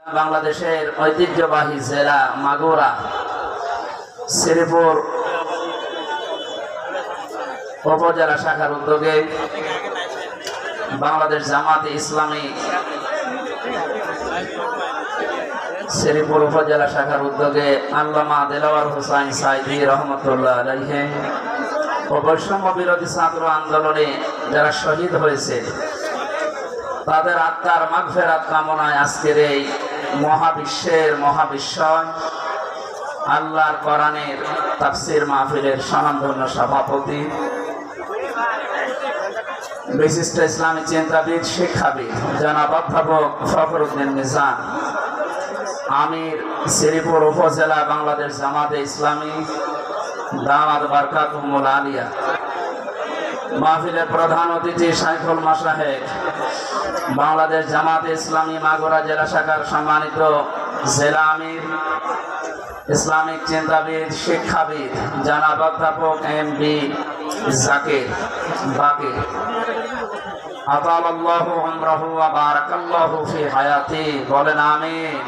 বাংলাদেশের ঐতিহ্যবাহী জেলা মাগুরা শ্রীপুর উপজেলা শাখার উদ্যোগে বাংলাদেশ জামাতে ইসলামী শ্রীপুর উপজেলা শাখার উদ্যোগে আল্লামা দেলাওয়ার হোসাইন সাইদি রহমতুল্লাহ আলাইহি ও বৈষম্য বিরোধী ছাত্র আন্দোলনে যারা শহীদ হয়েছে তাদের আত্মার মাগফিরাত কামনায় আজকের এই মহাবিশ্বের মহাবিশ্বয় আল্লাহর কোরআনের তাফসীর মাহফিলের স্বনামধন্য সভাপতি বিশিষ্ট ইসলামী চিন্তাবিদ শিক্ষাবিদ জনাব অধ্যাপক ফখরুদ্দিন মিজান আমির শ্রীপুর উপজেলা বাংলাদেশ জামাতে ইসলামী দামাত বারকাতুহুল আলিয়া মাহফিলের প্রধান অতিথি শাইখুল মাশায়েখ বাংলাদেশ জামাতে ইসলামী মাগুরা জেলা শাখার সম্মানিত জেলা আমির ইসলামিক চিন্তাবিদ শিক্ষাবিদ জনাব অধ্যাপক এম.বি. জাকির বাকির আতালাল্লাহু উমরাহু ওয়া বারাকাল্লাহু ফি হায়াতি বলেন আমিন।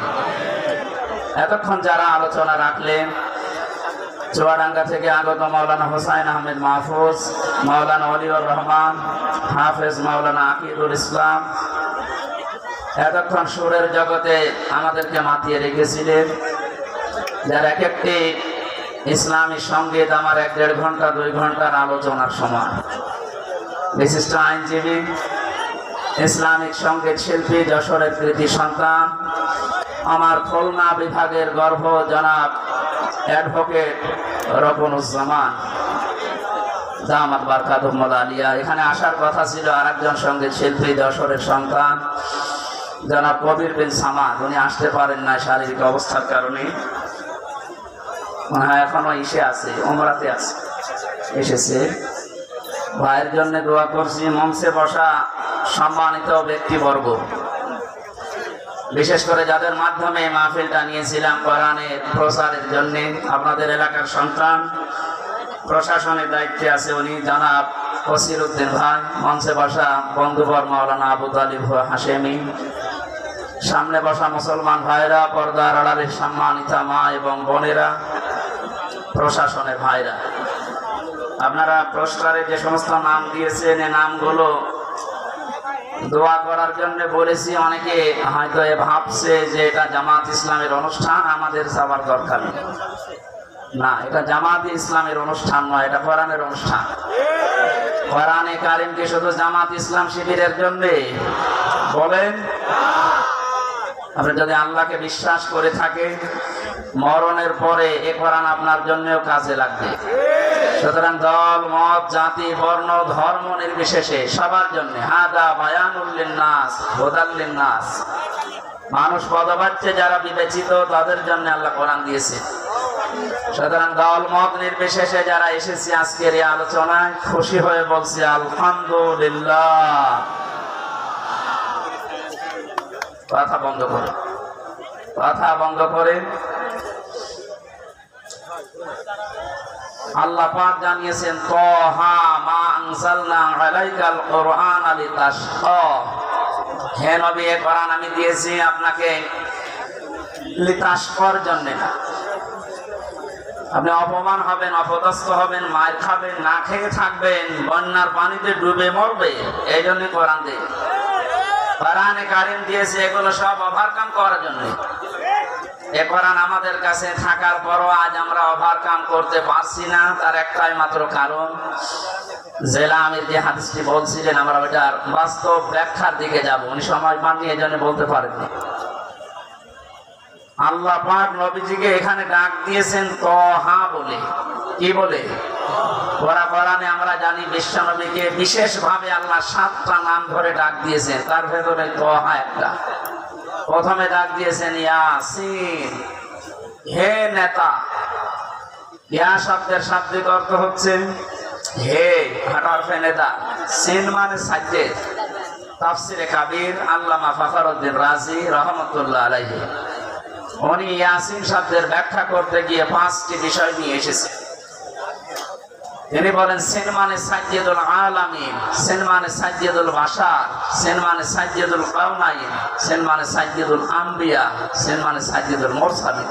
এতক্ষণ যারা আলোচনা রাখলেন চুয়াডাঙ্গা থেকে আগত মাওলানা হোসাইন আহমেদ মাহফুজ, মাওলানা ওলিউর রহমান, হাফেজ মাওলানা আকিদুল ইসলাম এতক্ষণ সুরের জগতে আমাদেরকে মাতিয়ে রেখেছিলেন, যার এক একটি ইসলামী সঙ্গীত আমার 1-1.5 ঘন্টা 2 ঘন্টার আলোচনার সময়। বিশিষ্ট আইনজীবী ইসলামিক সঙ্গীত শিল্পী যশোরের কৃতি সন্তান আমার খুলনা বিভাগের গর্ব জনাব অ্যাডভোকেট রবনুজ্জামান দামাত বারকাতুহুল আলিয়া। এখানে আসার কথা ছিল আরেকজন সঙ্গীত শিল্পী যশোরের সন্তান জনাব কবির বিন সামাদ, উনি আসতে পারেন না শারীরিক অবস্থার কারণে, মনে হয় এখনো এসে আছে, উমরাতে আছে, এসেছে। ভাইয়ের জন্য দোয়া করছি। মঞ্চে বসা সম্মানিত ব্যক্তিবর্গ, বিশেষ করে যাদের মাধ্যমে মাহফিলটা নিয়েছিলাম কোরআনের প্রচারের জন্য, আপনাদের এলাকার সন্তান প্রশাসনের দায়িত্বে আছে উনি জনাব কসির উদ্দিন ভাই, মঞ্চে বসা বন্ধুবর মাওলানা আবু তালিব হাশেমি, সামনে বসা মুসলমান ভাইরা, পর্দার আড়ালের সম্মানিতা মা এবং বোনেরা, প্রশাসনের ভাইরা, আপনারা পুরস্কারে যে সমস্ত নাম দিয়েছেন এই নামগুলো দোয়া করার জন্য বলেছি। অনেকে হয়তো ভাবছে যে এটা জামাত ইসলামের অনুষ্ঠান, আমাদের যাওয়ার দরকার নেই। না, এটা জামাত ইসলামের অনুষ্ঠান নয়, এটা কোরআনের অনুষ্ঠান। কোরআনে কারিম কি শুধু জামাত ইসলাম শিবিরের জন্য বলেন? আপনি যদি আল্লাহকে বিশ্বাস করে থাকে মরণের পরে এ কোরআন আপনার জন্যও কাজে লাগবে। সুতরাং দল মত জাতি বর্ণ ধর্ম নির্বিশেষে সবার জন্য হাদা বায়ানুল লিন্নাস হুদাল লিন্নাস, মানুষ পদবাচ্যে যারা বিবেচিত তাদের জন্য আল্লাহ কোরআন দিয়েছে। সুতরাং দল মত নির্বিশেষে যারা এসেছি আজকের এই আলোচনায় খুশি হয়ে বলছি আলহামদুলিল্লাহ। কথা বন্ধ করে, কথা বন্ধ করে। আল্লাহ পাক জানিয়েছেন তাহা মা আনজালনা আলাইকাল কুরআন লিতাশকা, হে নবী এই কোরআন আমি দিয়েছি আপনাকে লিতাশকার জন্য না। আপনি অপমান হবেন, অপদস্থ হবেন, মার খাবেন, না খেয়ে থাকবেন, বন্যার পানিতে ডুবে মরবে, এই জন্য কোরআন দিয়ে কোরআনে কারিম দিয়েছে এগুলো সব ওভারকাম করার জন্য। এ কোরআন আমাদের কাছে থাকার পরও আজ আমরা ওভারকাম করতে পারছি না, তার একটাই মাত্র কারণ, জেলা আমির যে হাদিসটি বলছিলেন আমরা ওইটার বাস্তব ব্যাখ্যার দিকে যাব, উনি সময় পাননি এই জন্য বলতে পারেননি। আল্লাহ পাক নবীজিকে এখানে ডাক দিয়েছেন তহা বলে। কি বলে? কোরআনে আমরা জানি বিশ্ব নবীকে বিশেষ ভাবে আল্লাহ 7টা নাম ধরে ডাক দিয়েছেন, তার ভেতরে তহা একটা। প্রথমে ডাক দিয়েছেন ইয়াসিন, হে নেতা। ইয়া শব্দের শাব্দিক অর্থ হচ্ছে হে, হরফে নেতা, সিন মানে সাজ্জেদ। তাফসিরে কাবীর আল্লামা ফখরুদ্দিন রাজি রহমতুল্লাহ আলাইহি উনি ইয়াসিন শব্দের ব্যাখ্যা করতে গিয়ে 5টি বিষয় নিয়ে এসেছে। তিনি বলেন সেন মানে সাইয়্যিদুল আলামিন, সেন মানে সাইয়্যিদুল বাশার, সেন মানে সাইয়্যিদুল কাউনাইন, সেন মানে সাইয়্যিদুল আম্বিয়া, সেন মানে সাইয়্যিদুল মুরসালিন।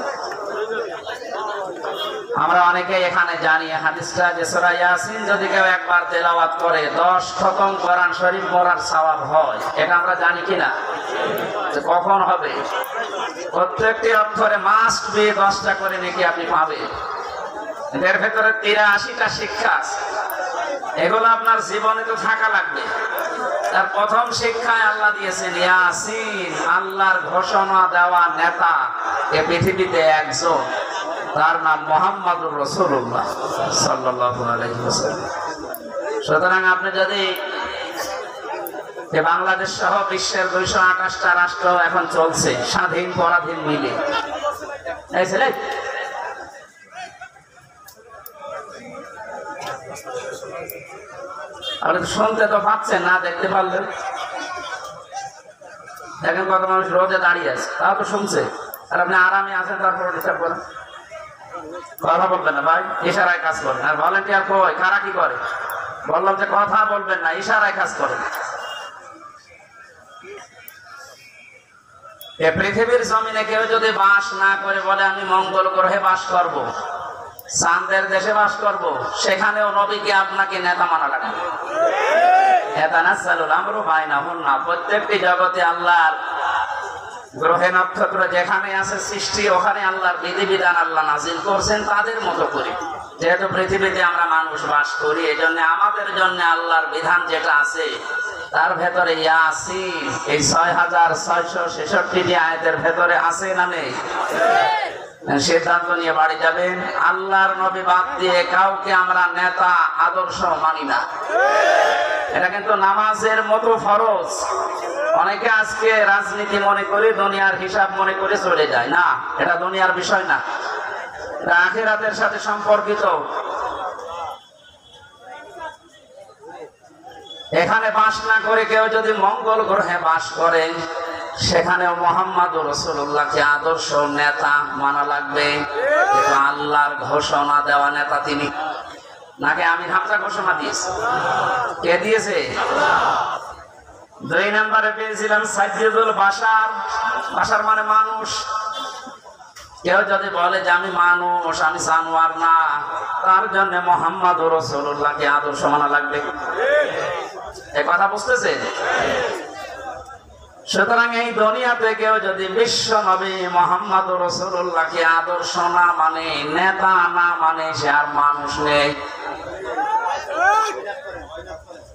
আমরা অনেকে এখানে জানি হাদিসটা যে সূরা ইয়াসিন যদি কেউ একবার তেলাওয়াত করে 10 খতম কোরআন শরীফ পড়ার সওয়াব হয়। এটা আমরা জানি কিনা? কখন হবে? প্রত্যেকটি অক্ষরে মাস্ট বি 10টা করে নেকি আপনি পাবেন। এর ভেতরে 83টা শিক্ষা আছে, এগুলো আপনার জীবনে তো থাকা লাগবে। তার প্রথম শিক্ষায় আল্লাহ দিয়েছেন ইয়াসিন, আল্লাহর ঘোষণা দেওয়া নেতা এ পৃথিবীতে একজন, তার নাম মুহাম্মদুর রাসূলুল্লাহ সাল্লাল্লাহু আলাইহি ওয়াসাল্লাম। সুতরাং আপনি যদি বাংলাদেশ সহ বিশ্বের 228টা রাষ্ট্র এখন চলছে স্বাধীন পরাধীন মিলে, এই ছেলে আপনি তো শুনতে তো পাচ্ছেন না, দেখতে পারলেন। দেখেন কত মানুষ রোদে দাঁড়িয়ে আছে, তাও তো শুনছে। আর আপনি আরামে আছেন, তারপর ডিস্টার্ব করেন, কথা বলবেন না ভাই, ইশারায় কাজ করেন। আর ভলেন্টিয়ার কই, কারা কি করে? বললাম যে কথা বলবেন না, ইশারায় কাজ করেন। এ পৃথিবীর জমিনে কেউ যদি বাস না করে বলে আমি মঙ্গল গ্রহে বাস করব, চাঁদের দেশে বাস করব, সেখানেও নবীকে আপনাকে নেতা মানা লাগবে। ইয়াতানাজ্জালুল আমরু বাইনাহুন্না, প্রত্যেকটি জগতে আল্লাহর গ্রহে নক্ষত্র যেখানে আছে সৃষ্টি, ওখানে আল্লাহর বিধিবিধান আল্লাহ নাজিল করছেন তাদের মতো করে। যেহেতু পৃথিবীতে আমরা মানুষ বাস করি, এই জন্য আমাদের জন্য আল্লাহর বিধান যেটা আছে তার ভেতরে ইয়াসিন এই 6666টি আয়াতের ভেতরে আছে না নেই? সিদ্ধান্ত নিয়ে বাড়ি যাবেন, আল্লাহর নবী বাদ দিয়ে কাউকে আমরা নেতা আদর্শ মানি না। এটা কিন্তু নামাজের মতো ফরজ। অনেকে আজকে রাজনীতি মনে করে, দুনিয়ার হিসাব মনে করে চলে যায়। না, এটা দুনিয়ার বিষয় না, এটা আখিরাতের সাথে সম্পর্কিত। এখানে বাস না করে কেউ যদি মঙ্গল গ্রহে বাস করে, সেখানেও মুহাম্মদুর রাসূলুল্লাহকে আদর্শ নেতা মানা লাগবে। কিন্তু আল্লাহর ঘোষণা দেওয়া নেতা তিনি নাকি আমি হামজা ঘোষণা দিয়েছি? কে দিয়েছে? 2 নম্বরে পেয়েছিলাম সাইয়্যিদুল বাশার। বাশার মানে মানুষ। কেউ যদি বলে যে আমি মানুষ, আমি জানোয়ার না, তার জন্য মুহাম্মদুর রাসূলুল্লাহকে আদর্শ মানা লাগবে। এই কথা বুঝতেছে? সুতরাং এই দুনিয়াতে কেউ যদি বিশ্ব নবী মুহাম্মদুর রাসূলুল্লাহকে আদর্শ না মানে, নেতা না মানে, সে আর মানুষ নেই।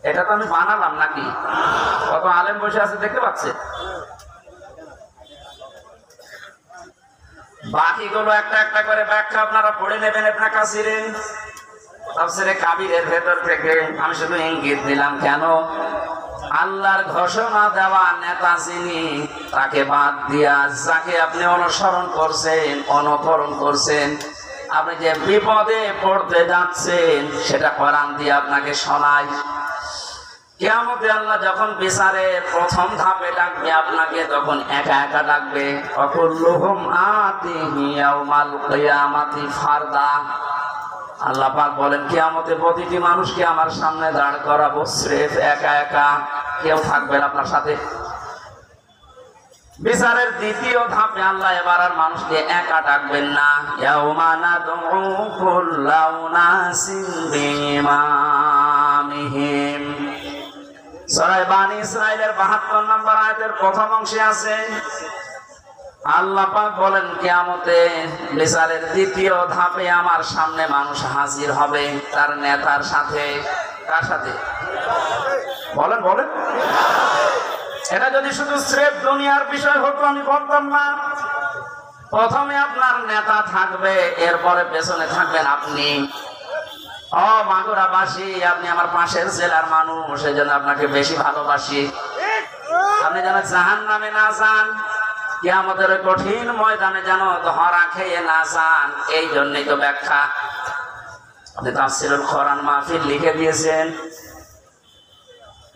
এটা তো আমি বানালাম নাকি? কত আলেম বসে আছে দেখতে পাচ্ছে। বাকিগুলো একটা একটা করে ব্যাখ্যা আপনারা পড়ে নেবেন ইবনে কাসিরে, তাফসীরে কাবীরের ভেতর থেকে। আমি শুধু ইঙ্গিত দিলাম কেন, আল্লাহর ঘোষণা দেওয়া নেতা যিনি, তাকে বাদ দিয়া যাকে আপনি অনুসরণ করছেন, অনুকরণ করছেন, আপনি যে বিপদে পড়তে যাচ্ছেন সেটা কোরআন দিয়ে আপনাকে শোনায়। কিয়ামতে আল্লাহ যখন বিচারের প্রথম ধাপে ডাকবে আপনাকে, তখন একা একা ডাকবে। অকুল্লুহুম আতিহি ইয়াউমাল কিয়ামাতি ফারদা। আল্লাহ পাক বলেন কিয়ামতে প্রতিটি মানুষকে আমার সামনে দাঁড় করাবো স্রেফ একা একা, কেউ থাকবেন আপনার সাথে। বিচারের দ্বিতীয় ধাপে আল্লাহ এবার আর মানুষকে একা ডাকবেন না। ইয়াউমা নাদউ কুল্লা উনাসিন বিইমামিহিম। সূরা বানী ইসরাঈলের 72 নম্বর আয়াতের প্রথম অংশে আছে আল্লাহ পাক বলেন কিয়ামতে বিচারের দ্বিতীয় ধাপে আমার সামনে মানুষ হাজির হবে তার নেতার সাথে। কার সাথে? বলেন বলেন। এটা যদি শুধু স্রেফ দুনিয়ার বিষয় হতো আমি বলতাম না। প্রথমে আপনার নেতা থাকবে, এরপরে পেছনে থাকবেন আপনি। ও মাগুরাবাসী, আপনি আমার পাশের জেলার মানুষ, সেই জন্য আপনাকে বেশি ভালোবাসি। আপনি যেন জাহান্নামে না যান, কিয়ামতের কঠিন ময়দানে যেন ধরা খেয়ে না যান, এই জন্যই তো ব্যাখ্যা। আপনি তাফসীরুল কোরআন মাহফিল লিখে দিয়েছেন।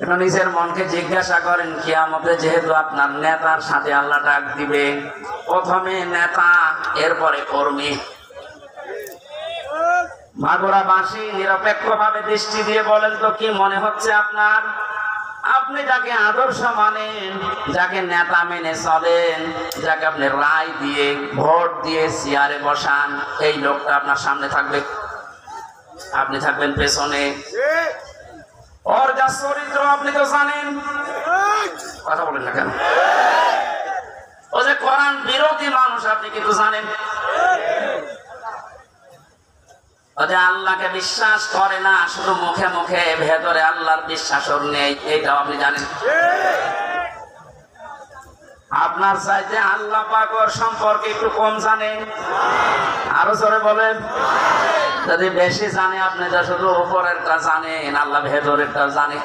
এটা নিজের মনকে জিজ্ঞাসা করেন, কিয়ামতে যেহেতু আপনার নেতার সাথে আল্লাহ ডাক দিবে, প্রথমে নেতা, এরপরে কর্মী। মাগুরাবাসী নিরপেক্ষভাবে দৃষ্টি দিয়ে বলেন তো কি মনে হচ্ছে আপনার? আপনি যাকে আদর্শ মানেন, যাকে নেতা মেনে চলেন, যাকে আপনি রায় দিয়ে ভোট দিয়ে চেয়ারে বসান, এই লোকটা আপনার সামনে থাকবে, আপনি থাকবেন পেছনে। ওর যা চরিত্র আপনি তো জানেন, কথা বলেন না কেন? ও যে কোরআন বিরোধী মানুষ আপনি কিন্তু জানেন। ও যে আল্লাহকে বিশ্বাস করে না, শুধু মুখে মুখে, ভেতরে আল্লাহর বিশ্বাস ওর নেই, এইটাও আপনি জানেন। আপনার চাইতে আল্লাহ পাক ওর সম্পর্কে একটু কম জানেন, আরো জোরে বলেন। যদি বেশি জানে, আপনি যা শুধু উপরেরটা জানেন, আল্লাহ ভেতরেরটা জানে।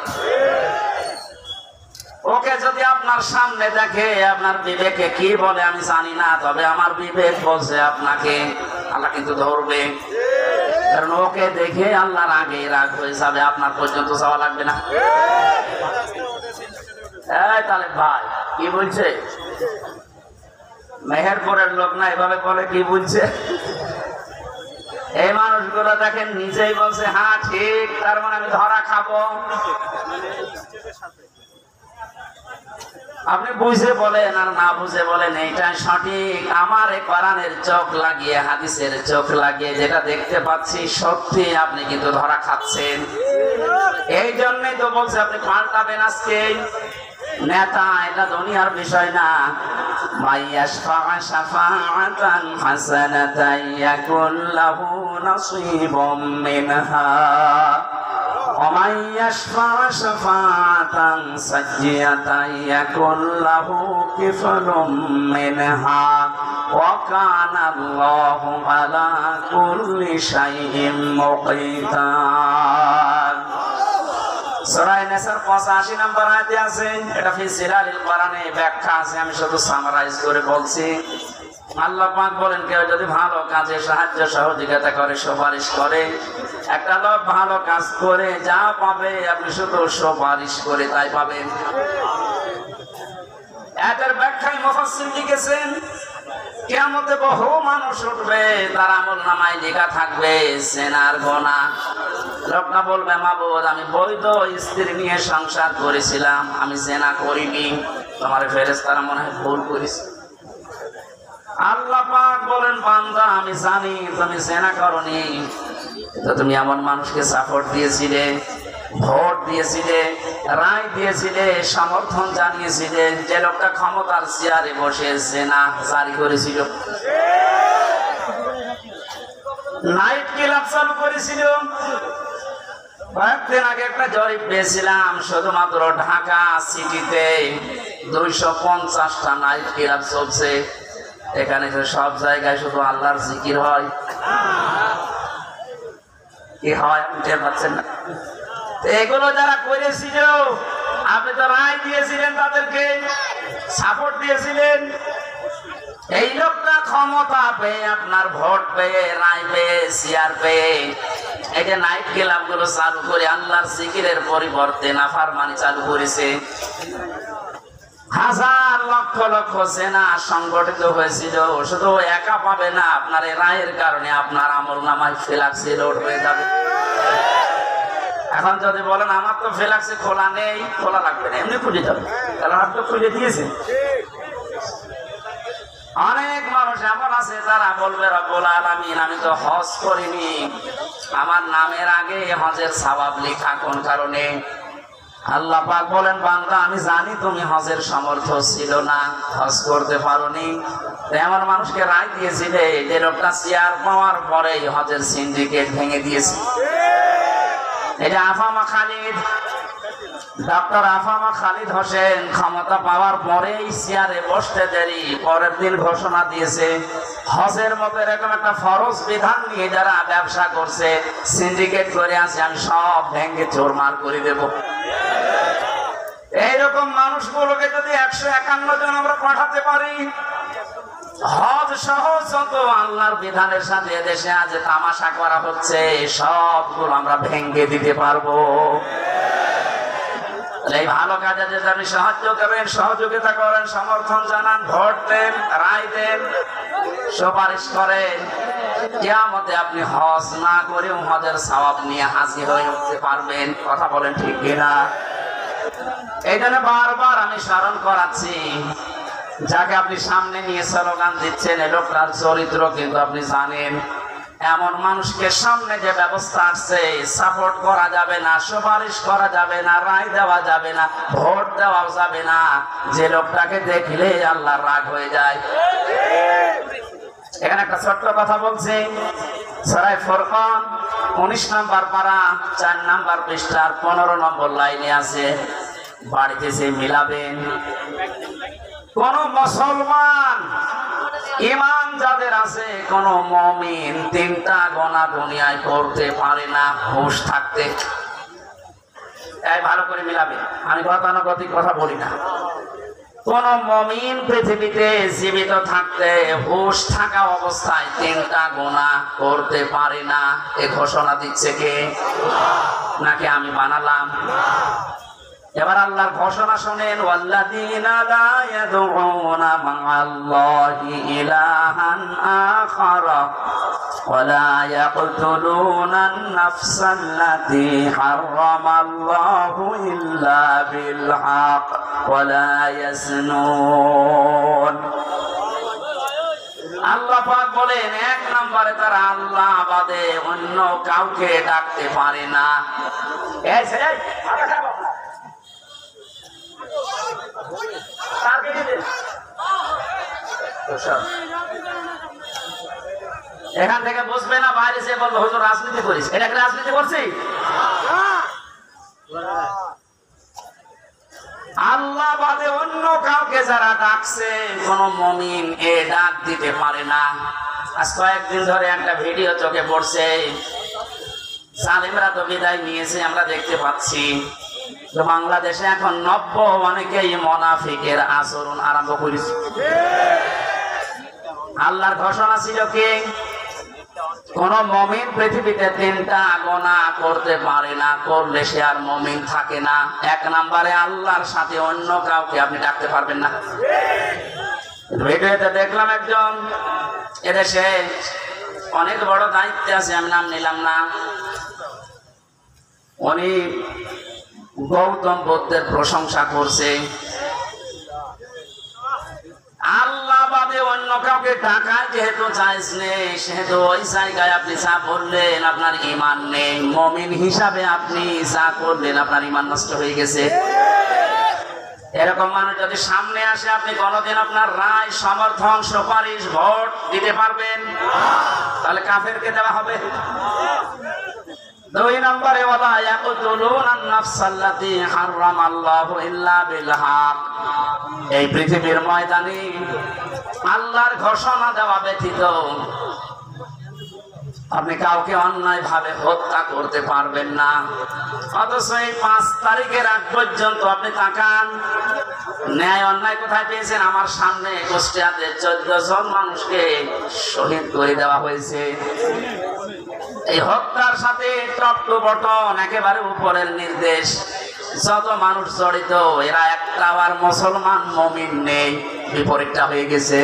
ওকে যদি আপনার সামনে দেখে, আপনার বিবেকে কি বলে আমি জানি না, তবে আমার বিবেক বলছে আপনাকে, আল্লাহ কিন্তু ধরবে। কারণ ওকে দেখে আল্লাহর আগে রাগ হয়ে যাবে, আপনার পর্যন্ত যাওয়া লাগবে না। তাহলে ভাই কি বলছে? মেহেরপুরের লোক না, এভাবে বলে কি বলছে? এই মানুষগুলো দেখেন নিজেই বলছে হ্যাঁ ঠিক, তার মানে আমি ধরা খাবো। আপনি বুঝে বলেন আর না বুঝে বলেন এইটা সঠিক। আমার এই কোরআনের চোখ লাগিয়ে, হাদিসের চোখ লাগিয়ে যেটা দেখতে পাচ্ছি সত্যি, আপনি কিন্তু ধরা খাচ্ছেন। এই জন্যই তো বলছে আপনি পাল্টাবেন আজকে। নেতা এটা দুনিয়ার বিষয় না। মাইয়াশফা শাফাআতান হাসানাতান ইয়াকুল লাহু নাসীবুম মিনহা ওয়া মাইয়াশফা শাফাআতান সাজ্জিয়াতান ইয়াকুল লাহু কিফলুম মিনহা ওয়া কানা আল্লাহু আলা কুল্লি শাইইন মুকীতা। সূরা নিসার 85 নম্বর আয়াতে আছে, এটা ফি জিলালিল কোরআনে ব্যাখ্যা আছে, আমি শুধু সামারাইজ করে বলছি। আল্লাহ পাক বলেন, কেউ যদি ভালো কাজে সাহায্য সহযোগিতা করে, সুপারিশ করে, একটা লোক ভালো কাজ করে যা পাবে, আপনি শুধু সুপারিশ করে তাই পাবেন। এটার ব্যাখ্যায় মুফাসসির লিখেছেন, কিয়ামতে বহু মানুষ উঠবে, তার আমলনামায় লেখা থাকবে জিনার গুনাহ। লোকটা বলবে, মাবুদ আমি বৈধ স্ত্রী নিয়ে সংসার করেছিলাম, আমি জিনা করিনি, তোমার ফেরেশতারা মনে হয় ভুল করেছে। আল্লাহ পাক বলেন, বান্দা আমি জানি তুমি জিনা করনি, তো তুমি এমন মানুষকে সাপোর্ট দিয়েছিলে, ভোট দিয়েছিলে, রায় দিয়েছিলে, সমর্থন জানিয়েছিলে, যে লোকটা ক্ষমতার চেয়ারে বসে জিনা জারি করেছিল, নাইট ক্লাব চালু করেছিল। কয়েকদিন আগে একটা জরিপ পেয়েছিলাম, শুধুমাত্র ঢাকা সিটিতে 250টা নাইট ক্লাব চলছে। এখানে সব জায়গায় শুধু আল্লাহর জিকির হয়, কি হয় আপনি টের পাচ্ছেন না? এগুলো যারা করেছিল, আপনি তো রায় দিয়েছিলেন, তাদেরকে সাপোর্ট দিয়েছিলেন। এই লোকটা ক্ষমতা পেয়ে, আপনার ভোট পেয়ে, রায় পেয়ে, চেয়ার পেয়ে, এই যে নাইট ক্লাব গুলো চালু করে আল্লাহর জিকিরের পরিবর্তে নাফরমানি চালু করেছে। হাজার লক্ষ লক্ষ সেনা সংগঠিত হয়েছিল, শুধু একা পাবে না, আপনার এই রায়ের কারণে আপনার আমলনামায় ফ্ল্যাক্সি লোড হয়ে যাবে। এখন যদি বলেন আমার তো ফ্ল্যাক্সি খোলা নেই, খোলা লাগবে না, এমনি খুলে যাবে, কারণ আপনি খুলে দিয়েছে। অনেক মানুষ এমন আছে যারা বলবে, রব্বুল আলামিন আমি তো হজ করিনি, আমার নামের আগে হজের সওয়াব লেখা, কোন কারণে? আল্লাহ পাক বলেন, বান্দা আমি জানি তুমি হজের সামর্থ্য ছিল না, হজ করতে পারোনি, এমন মানুষকে রায় দিয়েছিলে, যে লোকটা চেয়ার পাওয়ার পরেই হজের সিন্ডিকেট ভেঙে দিয়েছে। এটা আফামা খালিদ, ডক্টর আফামা খালিদ হোসেন ক্ষমতা পাওয়ার পরেই চেয়ারে বসতে দেরি, পরের দিন ঘোষণা দিয়েছে, হজের মতো এরকম একটা ফরজ বিধান নিয়ে যারা ব্যবসা করছে, সিন্ডিকেট করে আছে, আমি সব ভেঙে চোরমার করে দেব। এইরকম মানুষগুলোকে যদি 151 জন আমরা পাঠাতে পারি, হজ সহ যত আল্লাহর বিধানের সাথে দেশে আজ তামাশা করা হচ্ছে, সবগুলো আমরা ভেঙে দিতে পারবো। এই ভালো কাজে যে আপনি সাহায্য করেন, সহযোগিতা করেন, সমর্থন জানান, ভোট দেন, রায় দেন, সুপারিশ করেন, কিয়ামতে আপনি হজ না করেও হজের সওয়াব নিয়ে হাজির হয়ে উঠতে পারবেন। কথা বলেন ঠিক কিনা? এই জন্য বারবার আমি স্মরণ করাচ্ছি, যাকে আপনি সামনে নিয়ে স্লোগান দিচ্ছেন এই লোকটার চরিত্র কিন্তু আপনি জানেন। এমন মানুষকে সামনে যে ব্যবস্থা আসছে, সাপোর্ট করা যাবে না, সুপারিশ করা যাবে না, রায় দেওয়া যাবে না, ভোট দেওয়া যাবে না। যে লোকটাকে দেখলে আল্লাহর রাগ হয়ে যায়। এখানে একটা ছোট্ট কথা বলছি, সূরা ফুরকান 19 নম্বর পারা 4 নম্বর পৃষ্ঠার 15 নম্বর লাইনে আছে, বাড়িতে যে মিলাবেন। কোন মুসলমান ঈমান যাদের আছে, কোন মুমিন 3টা গুনাহ দুনিয়ায় করতে পারে না হুঁশ থাকতে। এই ভালো করে মিলাবেন, আমি গতানুগতিক কথা বলি না। কোন মুমিন পৃথিবীতে জীবিত থাকতে হুঁশ থাকা অবস্থায় 3টা গুনাহ করতে পারে না। এই ঘোষণা দিচ্ছে কে? নাকি আমি বানালাম? এবার আল্লাহর ঘোষণা শুনেন, ওয়াল্লাযীনা লা ইয়াদউনা মা'আল্লাহি ইলাহান আখারা ওয়া লা ইয়াকতুলুনান নাফসাল্লাতী হারামাল্লাহু ইল্লা বিল হক ওয়া লা ইয়াজনুন। আল্লাহ পাক বলেন, 1 নম্বরে তারা আল্লাহ বাদে অন্য কাউকে ডাকতে পারে না। এখান থেকে বুঝবে না, বাইরে সে বলবো হুজুর রাজনীতি করিস। এটা কি রাজনীতি করছি? আল্লাহ বাদে অন্য কাউকে যারা ডাকছে, কোন মুমিন এ ডাক দিতে পারে না। আজ কয়েকদিন ধরে একটা ভিডিও চোখে পড়ছে, জালিমরা তো বিদায় নিয়েছে আমরা দেখতে পাচ্ছি। তো বাংলাদেশে এখন নব্য অনেকেই মুনাফিকের আচরণ আরম্ভ করেছে। আল্লাহর ঘোষণা ছিল কি? কোন মুমিন পৃথিবীতে 3টা গুনাহ করতে পারে না, করলে সে আর মুমিন থাকে না। 1 নম্বরে আল্লাহর সাথে অন্য কাউকে আপনি ডাকতে পারবেন না। ভিডিওতে দেখলাম একজন, এদেশে অনেক বড় দায়িত্বে আছে, আমি নাম নিলাম না, উনি গৌতম বুদ্ধের প্রশংসা করছে। আল্লাহ বাদে অন্য কাউকে ডাকা যেহেতু জায়েজ নেই, সেহেতু ওই জায়গায় আপনি যা বললেন আপনার ঈমান নেই। মুমিন হিসাবে আপনি যা করলেন আপনার ঈমান নষ্ট হয়ে গেছে। এরকম মানুষ যদি সামনে আসে, আপনি কোনদিন আপনার রায়, সমর্থন, সুপারিশ, ভোট দিতে পারবেন? তাহলে কাফেরকে দেওয়া হবে। 2 নম্বরে ওয়ালা ইয়াকতুলুনান নাফসাল্লাতী হারামাল্লাহু ইল্লা বিল হক। এই পৃথিবীর ময়দানে আল্লাহর ঘোষণা দেওয়া ব্যতীত আপনি কাউকে অন্যায় ভাবে হত্যা করতে পারবেন না। অথচ এই 5 তারিখের আগ পর্যন্ত আপনি তাকান, ন্যায় অন্যায় কোথায় পেয়েছেন? আমার সামনে কুষ্টিয়াতে 14 জন মানুষকে শহীদ করে দেওয়া হয়েছে। এই হত্যার সাথে টপ টু বটন একেবারে উপরের নির্দেশ। যত মানুষ জড়িত, এরা একটা আর মুসলমান মুমিন নেই, বিপরীতটা হয়ে গেছে।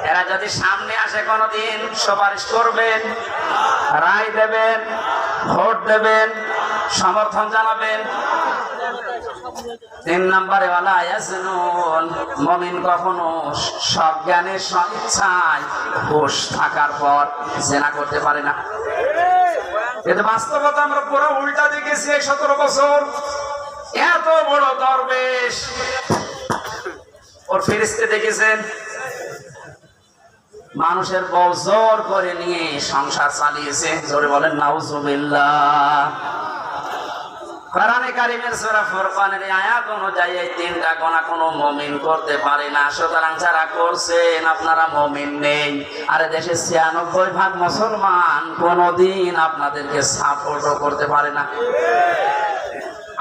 এরা যদি সামনে আসে, কোনদিন সুপারিশ করবেন, রায় দেবেন, ভোট দেবেন, সমর্থন জানাবেন। 3 নম্বরে ওয়ালা ইয়াজনুন, মুমিন কখনো সজ্ঞানে স্বেচ্ছায় হুঁশ থাকার পর জিনা করতে পারে না। কিন্তু বাস্তবতা আমরা পুরো উল্টা দেখেছি। 17 বছর এত বড় দরবেশ, ওর ফেরেশতা দেখেছেন, মানুষের বউ জোর করে নিয়ে সংসার চালিয়েছে। জোরে বলেন নাউজুবিল্লাহ। কোরআনে কারীমের সূরা ফুরকানের আয়াত অনুযায়ী এই 3টা গুনাহ কোনো মুমিন করতে পারে না। সুতরাং যারা করছেন আপনারা মুমিন নেই। আর দেশে 96% মুসলমান কোনদিন আপনাদেরকে সাপোর্টও করতে পারে না।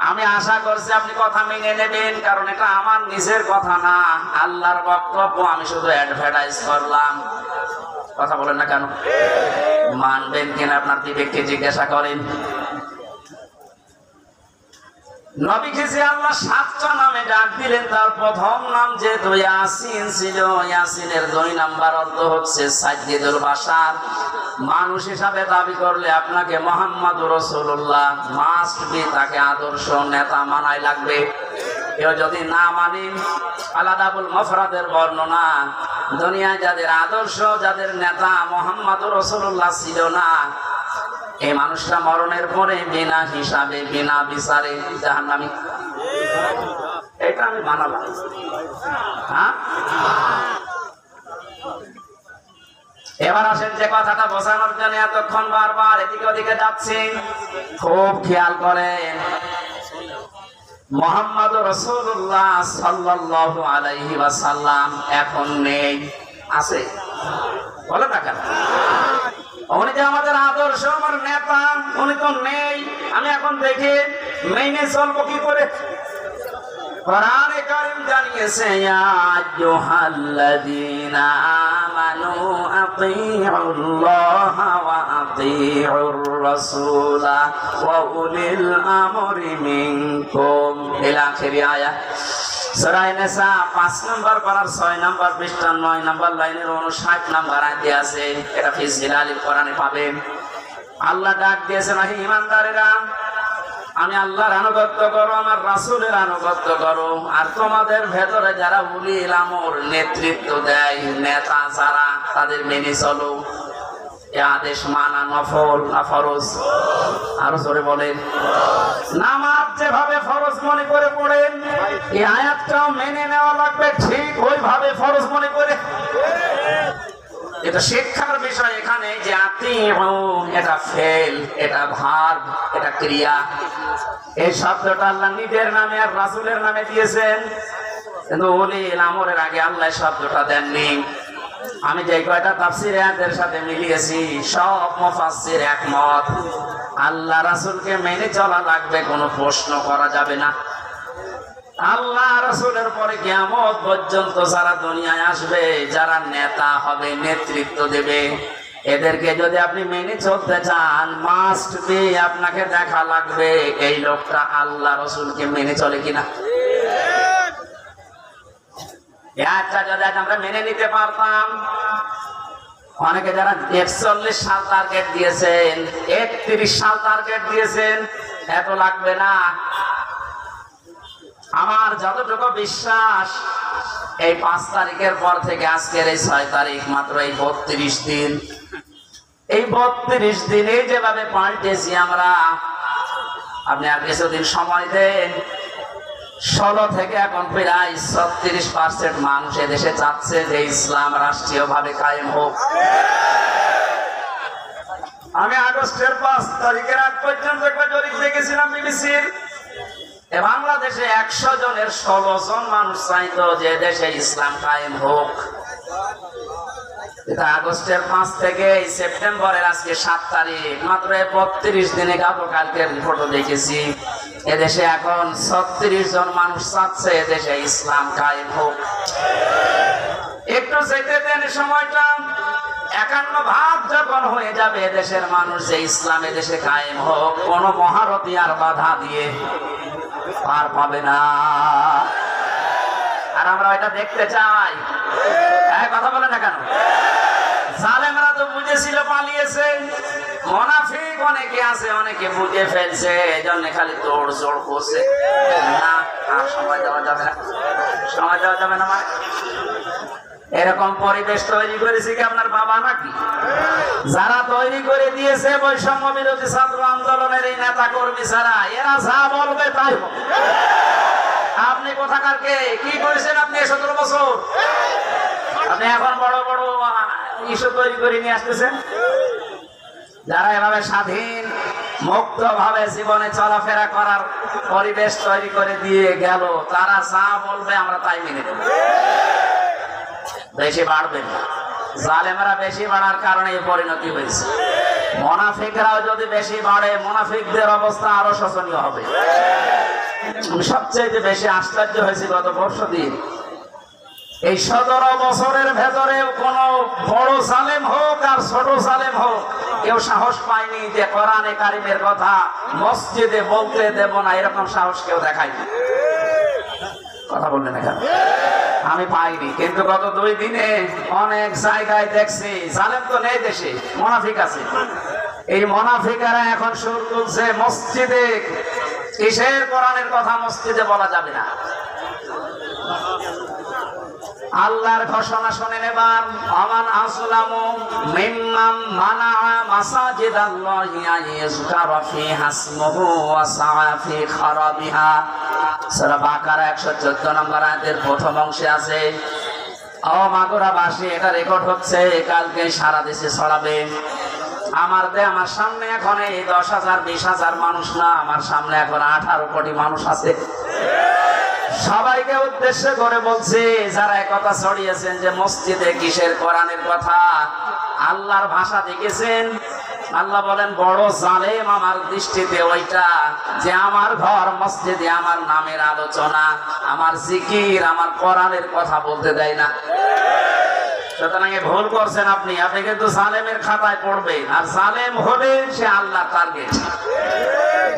আমি আশা করছি আপনি কথা মেনে নেবেন, কারণ এটা আমার নিজের কথা না, আল্লাহর বক্তব্য। আমি শুধু অ্যাডভার্টাইজ করলাম। কথা বলেন না কেন? মানবেন কিনা আপনার বিবেককে জিজ্ঞাসা করেন। নবীকে যে আল্লাহ 7টা নামে ডাক দিলেন, তার প্রথম নাম যেহেতু ইয়াসিন ছিল, ইয়াসিনের 2 নাম্বার অর্থ হচ্ছে সাইয়্যিদুল বাশার। মানুষ হিসাবে দাবি করলে আপনাকে মুহাম্মদুর রাসূলুল্লাহ মাস্ট বি, তাকে আদর্শ নেতা মানাই লাগবে। কেউ যদি না মানেন, আলাদাবুল মুফরাদের বর্ণনা, দুনিয়ায় যাদের আদর্শ, যাদের নেতা মুহাম্মদুর রাসূলুল্লাহ ছিল না, এই মানুষটা মরণের পরে বিনা হিসাবে, বিনা বিচারে জাহান্নামী। এটা আমি মানালাম। হ্যাঁ, এবার আসেন যে কথাটা বোঝানোর জন্য এতক্ষণ বারবার এদিকে ওদিকে যাচ্ছি, খুব খেয়াল করেন। মুহাম্মদুর রাসূলুল্লাহ সাল্লাল্লাহু আলাইহি ওয়াসাল্লাম এখন নেই, আছে? বলে না কেন? উনি যে আমাদের আদর্শ, আমার নেতা, উনি তো নেই। আমি এখন দেখি মেনে চলবো কি করে? কোরআনে কারীম জানিয়েছে, ইয়া আইয়ুহাল্লাযীনা আমানু আতিউল্লাহা ওয়া আতিউর রাসূলা ওয়া উলিল আমরি মিনকুম ইলা আখির আয়াত। সূরা নিসা 5 নম্বর পারার 6 নম্বর পৃষ্ঠা 9 নম্বর লাইনের 59 নম্বর আয়াতে আছে। এটা ফি জিলালিল কোরআনে পাবেন। আল্লাহ ডাক দিয়েছেন, হে ঈমানদারেরা, আমি আল্লাহর আনুগত্য করো, আমার রাসূলের আনুগত্য করো, আর তোমাদের ভেতরে যারা উলিল আমর, নেতৃত্ব দেয়, নেতা যারা, তাদের মেনে চলো। এই আদেশ মানা নফল না ফরজ? আরো জোরে বলেন। নামাজ যেভাবে ফরজ মনে করে পড়েন, এই আয়াতটাও মেনে নেওয়া লাগবে ঠিক ওইভাবে ফরজ মনে করে। এটা শিক্ষার বিষয়। এখানে যে আতিউ, এটা ফেল, এটা ভার্ব, এটা ক্রিয়া। এই শব্দটা আল্লাহ নিজের নামে আর রাসূলের নামে দিয়েছেন, কিন্তু উলিল আমরের আগে আল্লাহ শব্দটা দেননি। আমি যে কয়টা তাফসীর আয়াতের সাথে মিলিয়েছি, সব মুফাসসির একমত, আল্লাহ রাসূলকে মেনে চলা লাগবে, কোনো প্রশ্ন করা যাবে না। আল্লাহ রাসূলের পরে কিয়ামত পর্যন্ত যারা দুনিয়ায় আসবে, যারা নেতা হবে, নেতৃত্ব দেবে, এদেরকে যদি আপনি মেনে চলতে চান, মাস্ট বি আপনাকে দেখা লাগবে এই লোকটা আল্লাহ রাসূলকে মেনে চলে কিনা। একটা যদি আমরা মেনে নিতে পারতাম, অনেকে যারা 41 সাল টার্গেট দিয়েছেন, 31 সাল টার্গেট দিয়েছেন, এত লাগবে না। আমার যতটুকু বিশ্বাস, এই 5 তারিখের পর থেকে আজকের এই 6 তারিখ, মাত্র এই 32 দিন, এই 32 দিনে যেভাবে পাল্টেছি আমরা, আপনি আর কিছুদিন সময় দেন, 16 থেকে এখন প্রায় 36% মানুষ এদেশে চাচ্ছে যে ইসলাম রাষ্ট্রীয়ভাবে কায়েম হোক। আমি আগস্টের 5 তারিখের আগ পর্যন্ত একটা জরিপ দেখেছিলাম বিবিসির। বাংলাদেশে 100 জনের 16 জন মানুষ চাইতো যে দেশে ইসলাম কায়েম হোক। এটা আগস্টের 5 থেকে সেপ্টেম্বরের আজকে 7 তারিখ, মাত্র 32 দিনে গতকালকের রিপোর্টও দেখেছি, এদেশে এখন 36 জন মানুষ চাচ্ছে এদেশে ইসলাম কায়েম হোক। একটু যেতে দেন সময়টা, 51 যখন হয়ে যাবে এদেশের মানুষ যে ইসলাম এদেশে কায়েম হোক, কোন মহারথী আর বাধা দিয়ে পার পাবে না। আর আমরা এটা দেখতে চাই। কথা বলে না কেন? জালেমরা তো বুঝেছিল, পালিয়েছে। মুনাফিক অনেকে আছে, অনেকে বুঝে ফেলছে, এজন্য খালি দৌড় জোড় করছে। না, আর সময় দেওয়া যাবে না, সময় দেওয়া যাবে না। মানে এরকম পরিবেশ তৈরি করেছে কি আপনার বাবা নাকি? যারা তৈরি করে দিয়েছে বৈষম্য বিরোধী ছাত্র আন্দোলনের এই নেতা কর্মী ছাড়া, এরা যা বলবে তাই হবে। আপনি কোথাকার কে? কি করেছেন আপনি 17 বছর? আপনি এখন বড় বড় ইস্যু তৈরি করে নিয়ে আসতেছেন। যারা এভাবে স্বাধীন মুক্ত ভাবে জীবনে চলাফেরা করার পরিবেশ তৈরি করে দিয়ে গেল, তারা যা বলবে আমরা তাই মেনে নেব। বেশি বাড়বেন, জালেমরা বেশি বাড়ার কারণে এই পরিণতি হয়েছে। মুনাফিকরাও যদি বেশি বাড়ে, মুনাফিকদের অবস্থা আরো শোচনীয় হবে। সবচেয়ে বেশি আশ্চর্য হয়েছে গত বর্ষদিন, এই 17 বছরের ভেতরে কোন বড় জালেম হোক আর ছোট যত জালেম হোক, কেউ সাহস পায়নি যে কোরআনে কারিমের কথা মসজিদে বলতে দেব না, এরকম সাহস কেউ দেখায়নি। কথা বললেন এখানে আমি পাইনি, কিন্তু গত 2 দিনে অনেক জায়গায় দেখছি জালেম তো নেই দেশে, মুনাফিক আছে। এই মুনাফিকরা এখন সুর তুলছে মসজিদে কিসের কোরআনের কথা মসজিদে বলা যাবে না। আল্লাহর ঘোষণা শুনে নেবার, আমান আসলামু মিম্মান মানাআ মাসাজিদাল্লাহি আইয়ুযকারা ফিহা ইসমুহু ওয়া সাআ ফি খারাবিহা। সূরা বাকারা 114 নম্বর আয়াতের প্রথম অংশে আছে, ও মাগুরাবাসী, এটা রেকর্ড হচ্ছে, কালকে সারা দেশে ছড়াবে। আমার সামনে এখন এই 10,000 20,000 মানুষ না, আমার সামনে এখন 18 কোটি মানুষ আছে। সবাইকে উদ্দেশ্য করে বলছি, যারা একথা ছড়িয়েছেন যে মসজিদে কিসের কোরআনের কথা, আল্লাহর ভাষা দেখেছেন? আল্লাহ বলেন, বড় জালেম আমার দৃষ্টিতে ওইটা যে আমার ঘর মসজিদে আমার নামের আলোচনা, আমার জিকির, আমার কোরআনের কথা বলতে দেয় না। সুতরাং ভুল করছেন আপনি কিন্তু জালেমের খাতায় পড়বেন, আর জালেম হলে সে আল্লাহর টার্গেট।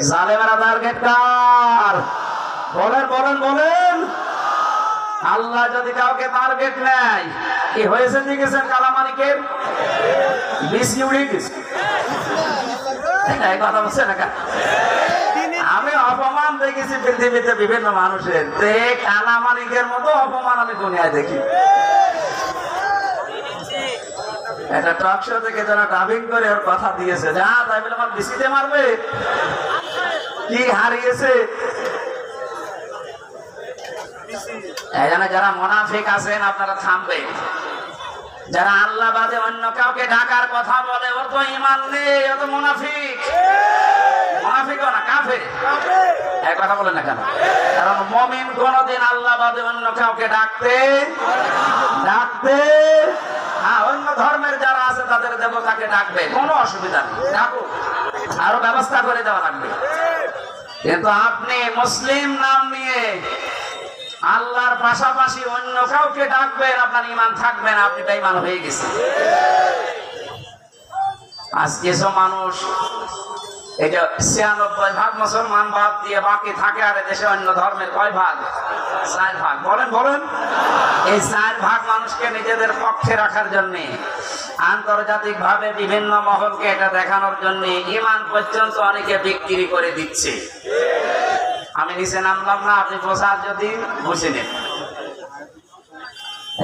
জালেমেরা টার্গেট কার? বলেন বলেন বলেন। আল্লাহ যদি কাউকে টার্গেট নেয়, কি হয়েছে দেখেছেন কালামানিকের? বিসি উড়ে গেছে। এই কথা বলছে না? আমি অপমান দেখেছি পৃথিবীতে বিভিন্ন মানুষের, কালামানিকের মতো অপমান আমি দুনিয়ায় দেখি। একটা টক শো থেকে যারা ডাবিং করে ওর কথা দিয়েছে, যা তাই বলে আমার বিসিতে মারবে, কি হারিয়েছে। এখানে যারা মুনাফিক আছেন আপনারা থামবে। যারা আল্লাহ বাদে অন্য কাউকে ডাকার কথা বলে, ওর তো ঈমান নেই, ও তো মুনাফিক। মুনাফিকও না, কাফের। এই কথা বলেন না কেন? কারণ মুমিন কোনদিন আল্লাহ বাদে অন্য কাউকে ডাকতে হ্যাঁ, অন্য ধর্মের যারা আছে তাদের দেবতাকে ডাকবে, কোনো অসুবিধা নেই, ডাকুক, আরো ব্যবস্থা করে দেওয়া লাগবে। কিন্তু আপনি মুসলিম নাম নিয়ে আল্লাহর পাশাপাশি অন্য কাউকে ডাকবেন, আপনার ঈমান থাকবে না, আপনি বেঈমান হয়ে গেছেন। আজ কিছু মানুষ এই যে 96% মুসলমান বাদ দিয়ে বাকি থাকে, আর দেশে অন্য ধর্মের কয় ভাগ? 4 ভাগ। বলেন বলেন। এই 4 ভাগ মানুষকে নিজেদের পক্ষে রাখার জন্য, আন্তর্জাতিক ভাবে বিভিন্ন মহলকে এটা দেখানোর জন্য ঈমান পর্যন্ত অনেকে বিক্রি করে দিচ্ছে। আমি নিচে নামলাম না, আপনি প্রচার যদি বুঝে নেন।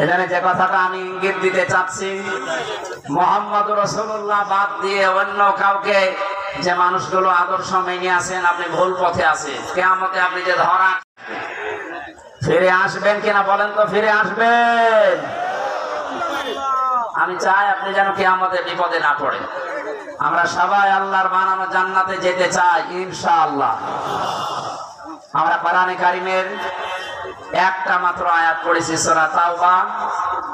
এখানে যে কথাটা আমি ইঙ্গিত দিতে চাচ্ছি, মুহাম্মদ রাসূলুল্লাহ বাদ দিয়ে অন্য কাউকে যে মানুষগুলো আদর্শ মেনে আছেন, আপনি ভুল পথে আছেন। কিয়ামতে আপনি যে ধরা ফিরে আসবেন কিনা বলেন তো? ফিরে আসবেন। আমি চাই আপনি যেন কিয়ামতে বিপদে না পড়েন। আমরা সবাই আল্লাহর বানানো জান্নাতে যেতে চাই ইনশাআল্লাহ। আমরা কোরআনে কারিমের একটা মাত্র আয়াত পড়েছি, সূরা তাওবা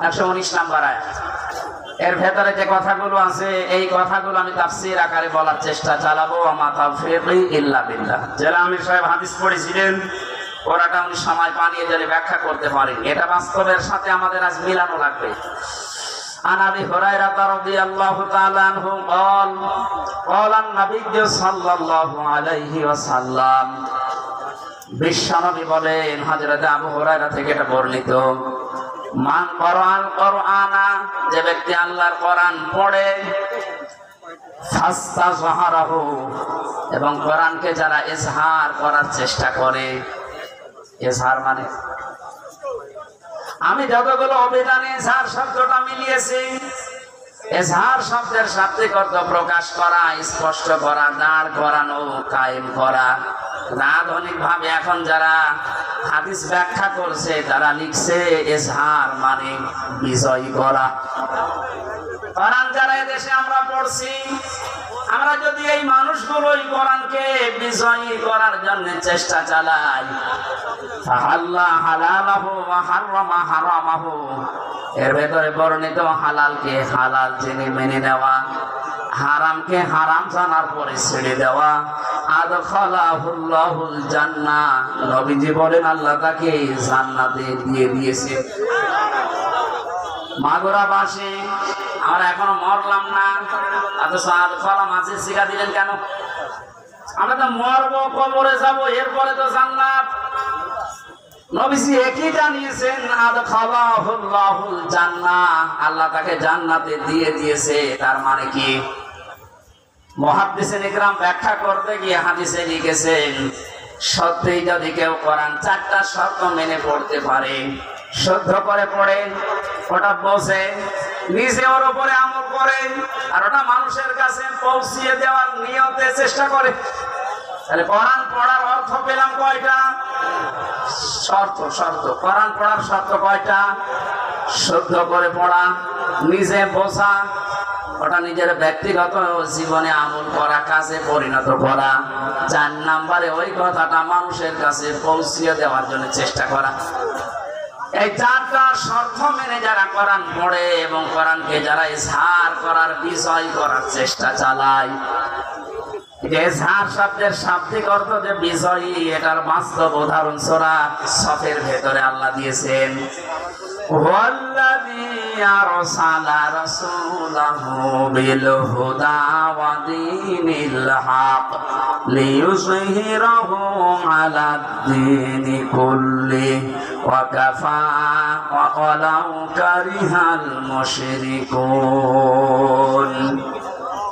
119 নম্বর আয়াত। এর ভেতরে যে কথাগুলো আছে, এই কথাগুলো আমি তাফসীর আকারে বলার চেষ্টা চালাবো। আমা তাওফীকি ইল্লা বিল্লাহ। যারা আমির সাহেব হাদিস পড়েছিলেন, ওরাটা উনি সময় পানিয়ে যদি ব্যাখ্যা করতে পারেন, এটা বাস্তবের সাথে আমাদের আজ মিলানো লাগবে। عن ابي هريره رضي الله تعالى عنه قال قال النبي صلى الله عليه وسلم, বিশ্বনবী বলেন, হযরত আবু হুরায়রা থেকে এটা বর্ণিত, মান কোরআন কোরআনা, যে ব্যক্তি আল্লাহর কোরআন পড়ে, ফাস্তাযহারাহু, এবং কোরআনকে যারা ইজহার করার চেষ্টা করে। ইজহার মানে আমি যতগুলো অভিধানে ইজহার শব্দটা মিলিয়েছি, ইজহার শব্দের শাব্দিক অর্থ প্রকাশ করা, স্পষ্ট করা, দাঁড় করানো, কায়েম করা। আধুনিক ভাবে এখন যারা হাদিস ব্যাখ্যা করছে, তারা লিখছে ইজহার মানে বিজয়ী করা। কোরআন যারা এদেশে আমরা পড়ছি, আমরা যদি এই মানুষগুলোই কোরআনকে বিজয়ী করার জন্য চেষ্টা চালাই, ফাহাল্লা হালালাহু ওয়া হারামা হারামাহু, এর ভেতরে বর্ণিত হালালকে হালাল জেনে মেনে নেওয়া, হারামকে হারাম জানার পরে ছেড়ে দেওয়া, আদখালাহুল্লাহুল জান্নাহ, নবীজি বলেন আল্লাহ তাকে জান্নাতে দিয়ে দিয়েছে। মাগুরাবাসী আমরা এখনো মরলাম না, অথচ কলাম আছে শিখা দিলেন কেন? আমরা তো মরবো, কবরে যাবো, এরপরে তো জান্নাত। নবীজি একই জানিয়েছেন, আদখালাহুল্লাহুল জান্নাহ, আল্লাহ তাকে জান্নাতে দিয়ে দিয়েছে। তার মানে কি? মুহাদ্দিসিন ইকরাম ব্যাখ্যা করতে গিয়ে হাদিসে লিখেছেন, সত্যিই যদি কেউ কোরআন 4টা শর্ত মেনে পড়তে পারে, শুদ্ধ করে পড়ে, ওটা বোঝে, নিজে ওর উপরে আমল করে, আর ওটা মানুষের কাছে পৌঁছিয়ে দেওয়ার নিয়তে চেষ্টা করে, তাহলে কোরআন পড়ার অর্থ পেলাম কয়টা? শর্ত। কোরআন পড়ার শর্ত কয়টা? শুদ্ধ করে পড়া, নিজে বোঝা, ওটা নিজের ব্যক্তিগত জীবনে আমল করা, কাজে পরিণত করা। 4 নম্বরে ওই কথাটা মানুষের কাছে পৌঁছিয়ে দেওয়ার জন্য চেষ্টা করা। এই 4টা শর্ত মেনে যারা কোরআন পড়ে এবং কোরআনকে যারা ইজহার করার, বিজয় করার চেষ্টা চালায়, ইজহার শব্দের শাব্দিক অর্থ যে বিজয়ী, এটার বাস্তব উদাহরণ সূরা সফের ভেতরে আল্লাহ দিয়েছেন। ওয়াল্লাযী আরসালা রাসূলাহু বিল হুদা ওয়া দীনিল হক লিইয়ুযহিরাহু আলাদ দীনি কুল্লিহি ওয়া কাফা ওয়ালাউ কারিহাল মুশরিকুন।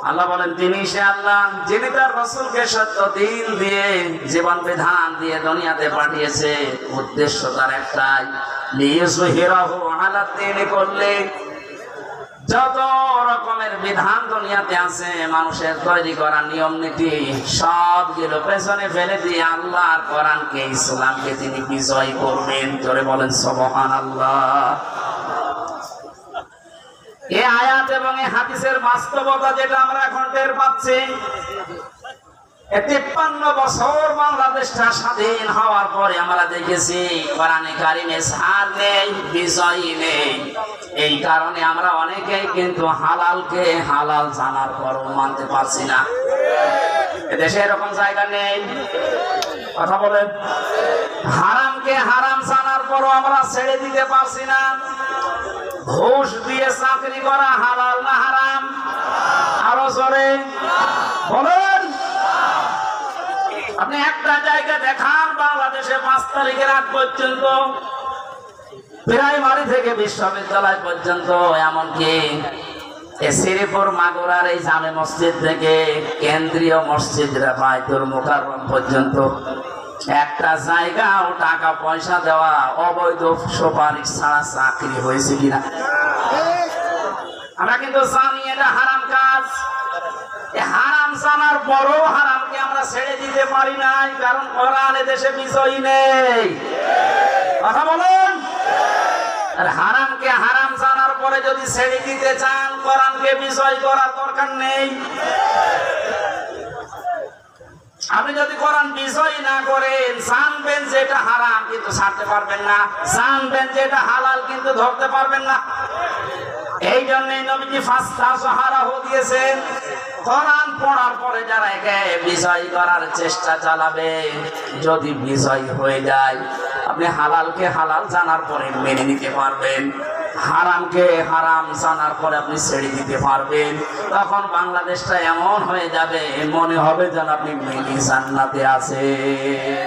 আল্লাহ বলেন, তিনি সে আল্লাহ যিনি তার রাসূলকে সত্য দিন দিয়ে, জীবন বিধান দিয়ে দুনিয়াতে পাঠিয়েছে। উদ্দেশ্য তার একটাই, লিইয়ুযহিরাহু আলা দীনি কুল্লিহি, যত রকমের বিধান দুনিয়াতে আছে, মানুষের তৈরি করা নিয়ম নীতি, সবগুলো পেছনে ফেলে দিয়ে আল্লাহর কোরআনকে, ইসলামকে তিনি বিজয় করবেন। জোরে বলেন সুবহানাল্লাহ। এই আয়াত এবং এই হাদিসের বাস্তবতা যেটা আমরা এখন টের পাচ্ছি, 53 বছর বাংলাদেশটা স্বাধীন হওয়ার পরে আমরা দেখেছি কোরআনে কারিমে ছাড় নেই, বিজয় নেই। এই কারণে আমরা অনেকেই কিন্তু হালালকে হালাল জানার পরও মানতে পারছি না। এদেশে এরকম জায়গা নেই, কথা বলেন। হারামকে হারাম জানার পরও আমরা ছেড়ে দিতে পারছি না। ঘুষ দিয়ে চাকরি করা হালাল না হারাম? আরো জোরে বলেন। আপনি একটা জায়গা দেখান, বাংলাদেশে 5 তারিখের আগ পর্যন্ত প্রাইমারি থেকে বিশ্ববিদ্যালয় পর্যন্ত, এমনকি শ্রীপুর মাগুরার এই জামে মসজিদ থেকে কেন্দ্রীয় মসজিদ বাইতুল মুকাররম পর্যন্ত একটা জায়গাও টাকা পয়সা দেওয়া, অবৈধ সুপারিশ ছাড়া চাকরি হয়েছে কিনা? আমরা কিন্তু জানি এটা হারাম কাজ। হারাম জানার পরও হারামকে আমরা ছেড়ে দিতে পারি নাই, কারণ কোরআন দেশে বিজয়ী নেই। কথা বলুন। আর হারামকে হারাম জানার পরে যদি ছেড়ে দিতে চান, কোরআনকে বিজয় করার দরকার নেই। আপনি যদি কোরআন বিজয় না করেন, জানবেন যে এটা হারাম কিন্তু ছাড়তে পারবেন না, জানবেন যে এটা হালাল কিন্তু ধরতে পারবেন না। এই জন্যই নবীজি ফাস্তাযহারাহু দিয়েছেন। কোরআন পড়ার পরে যারা একে বিজয় করার চেষ্টা চালাবে, যদি বিজয় হয়ে যায়, আপনি হালালকে হালাল জানার পরে মেনে নিতে পারবেন, হারামকে হারাম জানার পরে আপনি ছেড়ে দিতে পারবেন। তখন বাংলাদেশটা এমন হয়ে যাবে, মনে হবে যেন আপনি মিনি জান্নাতে আছেন।